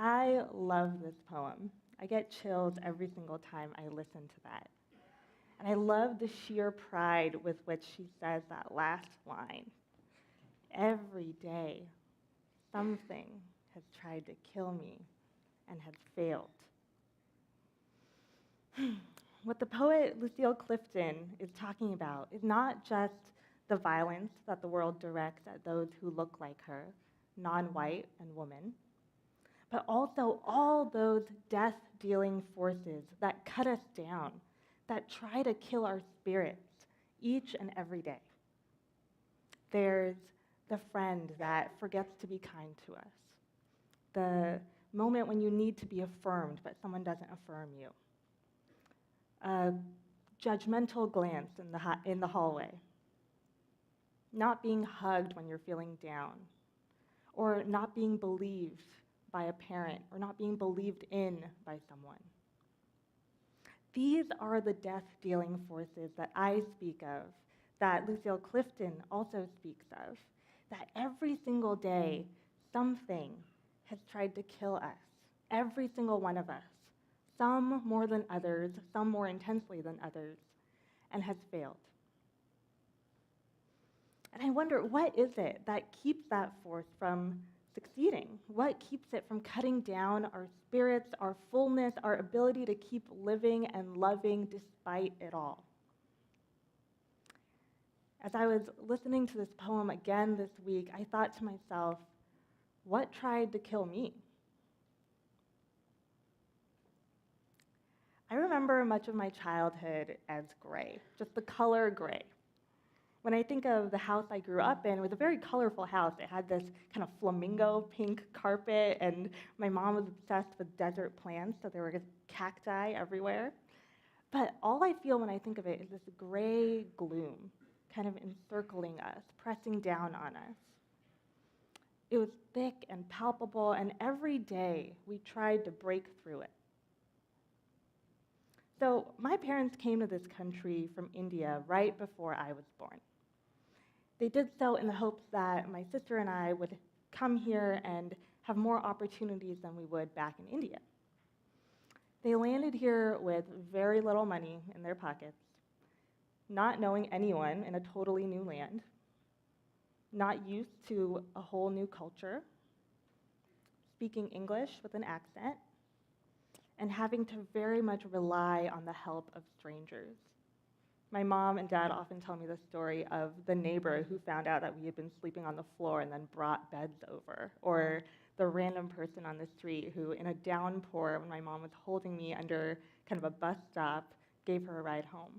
I love this poem. I get chills every single time I listen to that. And I love the sheer pride with which she says that last line. Every day, something has tried to kill me and has failed. What the poet Lucille Clifton is talking about is not just the violence that the world directs at those who look like her, non-white and women, but also all those death-dealing forces that cut us down, that try to kill our spirits each and every day. There's the friend that forgets to be kind to us, the moment when you need to be affirmed, but someone doesn't affirm you, a judgmental glance in the hallway, not being hugged when you're feeling down, or not being believed by a parent, or not being believed in by someone. These are the death-dealing forces that I speak of, that Lucille Clifton also speaks of, that every single day something has tried to kill us, every single one of us, some more than others, some more intensely than others, and has failed. And I wonder, what is it that keeps that force from succeeding? What keeps it from cutting down our spirits, our fullness, our ability to keep living and loving despite it all? As I was listening to this poem again this week, I thought to myself, what tried to kill me? I remember much of my childhood as gray, just the color gray. When I think of the house I grew up in, it was a very colorful house. It had this kind of flamingo pink carpet, and my mom was obsessed with desert plants, so there were just cacti everywhere. But all I feel when I think of it is this gray gloom, kind of encircling us, pressing down on us. It was thick and palpable, and every day we tried to break through it. So my parents came to this country from India right before I was born. They did so in the hopes that my sister and I would come here and have more opportunities than we would back in India. They landed here with very little money in their pockets, not knowing anyone in a totally new land, not used to a whole new culture, speaking English with an accent, and having to very much rely on the help of strangers. My mom and dad often tell me the story of the neighbor who found out that we had been sleeping on the floor and then brought beds over, or the random person on the street who, in a downpour, when my mom was holding me under kind of a bus stop, gave her a ride home.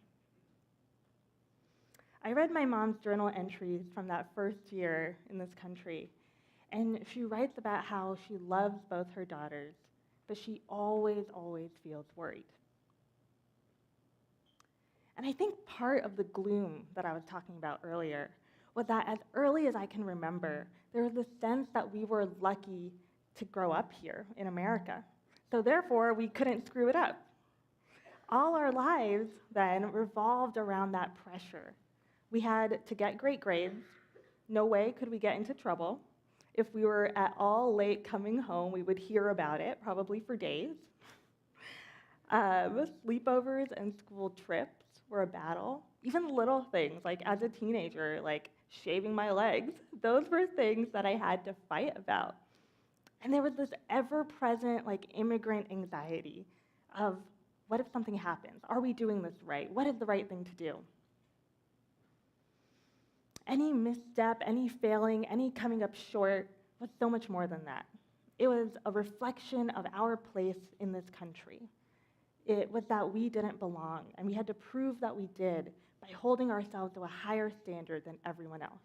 I read my mom's journal entries from that first year in this country, and she writes about how she loves both her daughters, but she always feels worried. And I think part of the gloom that I was talking about earlier was that as early as I can remember, there was this sense that we were lucky to grow up here in America. So therefore, we couldn't screw it up. All our lives then revolved around that pressure. We had to get great grades. No way could we get into trouble. If we were at all late coming home, we would hear about it, probably for days. Sleepovers and school trips were a battle. Even little things, like as a teenager, like shaving my legs, those were things that I had to fight about. And there was this ever-present, like, immigrant anxiety of, what if something happens? Are we doing this right? What is the right thing to do? Any misstep, any failing, any coming up short was so much more than that. It was a reflection of our place in this country. It was that we didn't belong, and we had to prove that we did by holding ourselves to a higher standard than everyone else.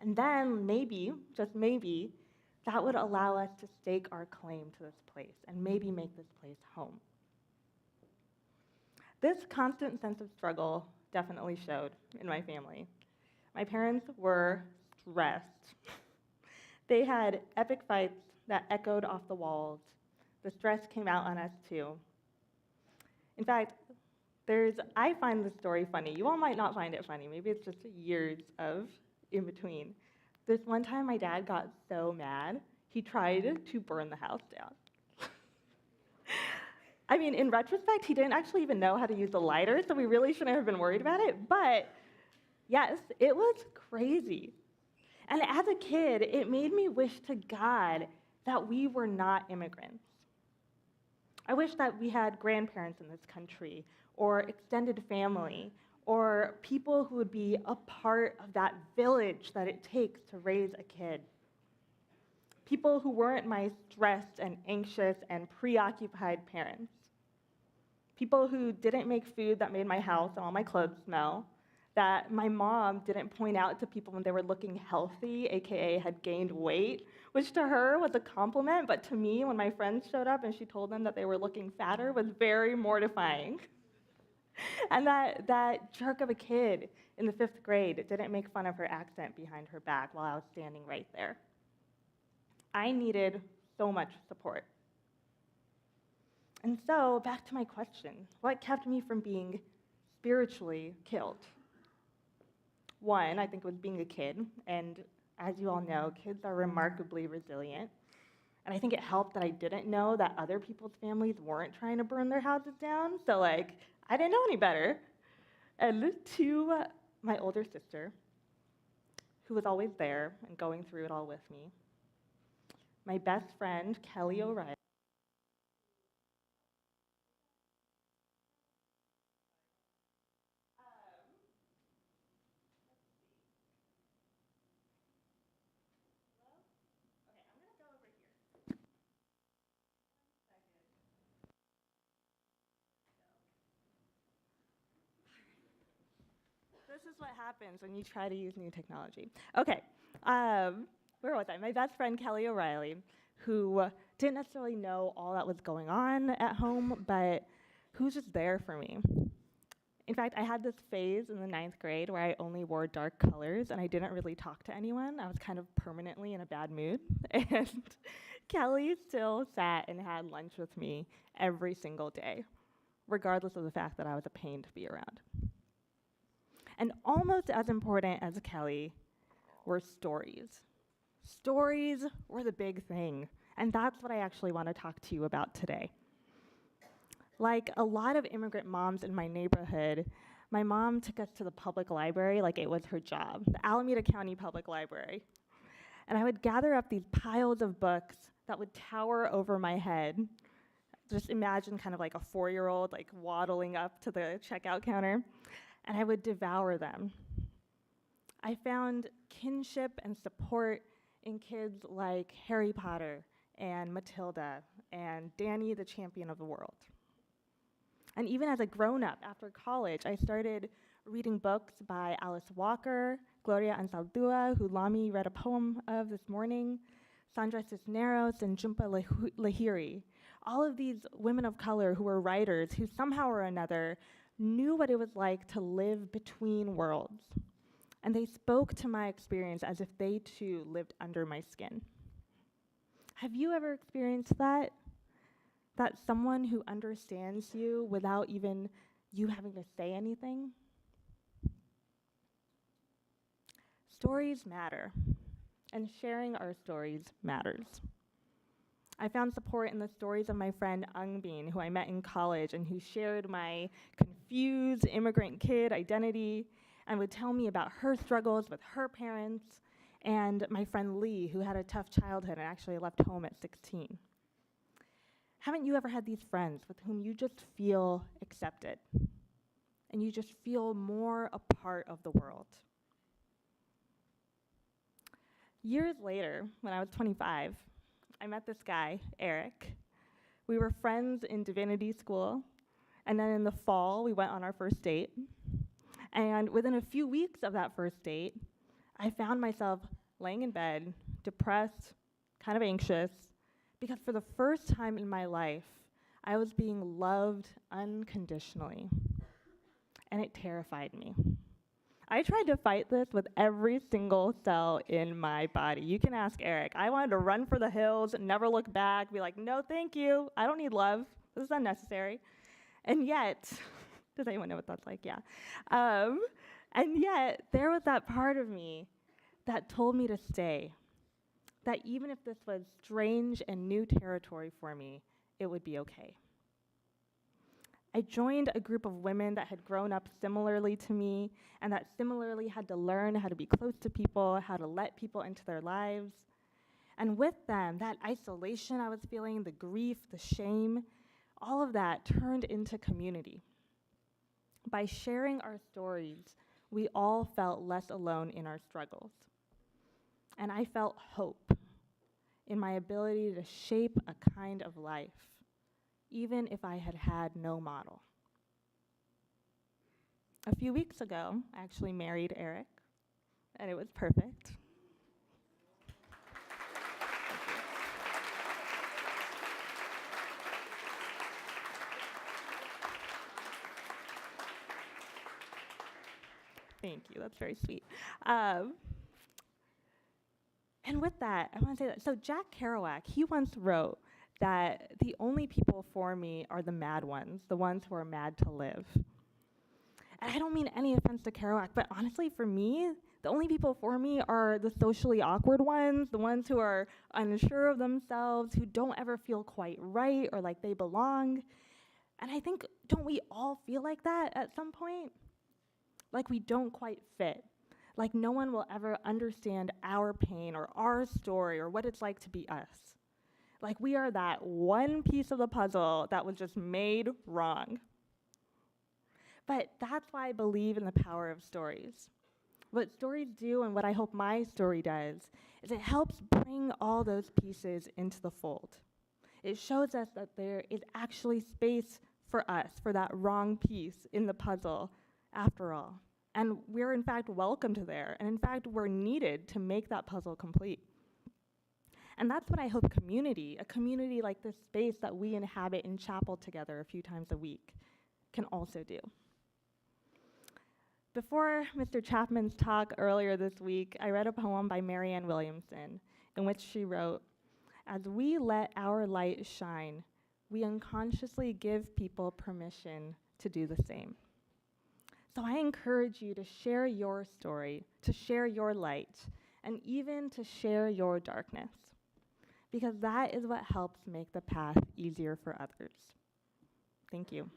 And then maybe, just maybe, that would allow us to stake our claim to this place and maybe make this place home. This constant sense of struggle definitely showed in my family. My parents were stressed. They had epic fights that echoed off the walls. The stress came out on us too. In fact, I find this story funny. You all might not find it funny. Maybe it's just years of in between. This one time my dad got so mad, he tried to burn the house down. I mean, in retrospect, he didn't actually even know how to use the lighter, so we really shouldn't have been worried about it. But yes, it was crazy. And as a kid, it made me wish to God that we were not immigrants. I wish that we had grandparents in this country, or extended family, or people who would be a part of that village that it takes to raise a kid. People who weren't my stressed and anxious and preoccupied parents. People who didn't make food that made my house and all my clothes smell. That my mom didn't point out to people when they were looking healthy, AKA had gained weight, which to her was a compliment, but to me, when my friends showed up and she told them that they were looking fatter, was very mortifying. And that jerk of a kid in the 5th grade didn't make fun of her accent behind her back while I was standing right there. I needed so much support. And so, back to my question, what kept me from being spiritually killed? One, I think, was being a kid, and as you all know, kids are remarkably resilient. And I think it helped that I didn't know that other people's families weren't trying to burn their houses down, so I didn't know any better. And two, my older sister, who was always there and going through it all with me. My best friend, Kelly O'Reilly. This is what happens when you try to use new technology. Okay, where was I? My best friend, Kelly O'Reilly, who didn't necessarily know all that was going on at home, but who was just there for me. In fact, I had this phase in the 9th grade where I only wore dark colors and I didn't really talk to anyone. I was kind of permanently in a bad mood. And Kelly still sat and had lunch with me every single day, regardless of the fact that I was a pain to be around. And almost as important as Kelly were stories. Stories were the big thing, and that's what I actually want to talk to you about today. Like a lot of immigrant moms in my neighborhood, my mom took us to the public library like it was her job, the Alameda County Public Library. And I would gather up these piles of books that would tower over my head. Just imagine kind of like a 4-year-old waddling up to the checkout counter. And I would devour them. I found kinship and support in kids like Harry Potter and Matilda and Danny the Champion of the World. And even as a grown-up, after college, I started reading books by Alice Walker, Gloria Anzaldúa, who Lami read a poem of this morning, Sandra Cisneros, and Jhumpa Lahiri. All of these women of color who were writers who somehow or another knew what it was like to live between worlds. And they spoke to my experience as if they too lived under my skin. Have you ever experienced that? That someone who understands you without even you having to say anything? Stories matter, and sharing our stories matters. I found support in the stories of my friend Angbin, who I met in college and who shared my confused immigrant kid identity and would tell me about her struggles with her parents, and my friend Lee, who had a tough childhood and actually left home at 16. Haven't you ever had these friends with whom you just feel accepted and you just feel more a part of the world? Years later, when I was 25, I met this guy, Eric. We were friends in divinity school, and then in the fall, we went on our first date. And within a few weeks of that first date, I found myself laying in bed, depressed, kind of anxious, because for the first time in my life, I was being loved unconditionally, and it terrified me. I tried to fight this with every single cell in my body. You can ask Eric. I wanted to run for the hills, never look back, be like, no, thank you. I don't need love. This is unnecessary. And yet, does anyone know what that's like? Yeah. And yet, there was that part of me that told me to stay, that even if this was strange and new territory for me, it would be okay. I joined a group of women that had grown up similarly to me and that similarly had to learn how to be close to people, how to let people into their lives. And with them, that isolation I was feeling, the grief, the shame, all of that turned into community. By sharing our stories, we all felt less alone in our struggles. And I felt hope in my ability to shape a kind of life, even if I had had no model. A few weeks ago, I actually married Eric, and it was perfect. Thank you, that's very sweet. And with that, I want to say that, so Jack Kerouac, he once wrote that the only people for me are the mad ones, the ones who are mad to live. And I don't mean any offense to Kerouac, but honestly, for me, the only people for me are the socially awkward ones, the ones who are unsure of themselves, who don't ever feel quite right or like they belong. And I think, don't we all feel like that at some point? Like we don't quite fit. Like no one will ever understand our pain or our story or what it's like to be us. Like we are that one piece of the puzzle that was just made wrong. But that's why I believe in the power of stories. What stories do, and what I hope my story does, is it helps bring all those pieces into the fold. It shows us that there is actually space for us, for that wrong piece in the puzzle, after all. And we're in fact welcomed there, and in fact we're needed to make that puzzle complete. And that's what I hope a community like this space that we inhabit in chapel together a few times a week, can also do. Before Mr. Chapman's talk earlier this week, I read a poem by Marianne Williamson in which she wrote, "As we let our light shine, we unconsciously give people permission to do the same." So I encourage you to share your story, to share your light, and even to share your darkness, because that is what helps make the path easier for others. Thank you.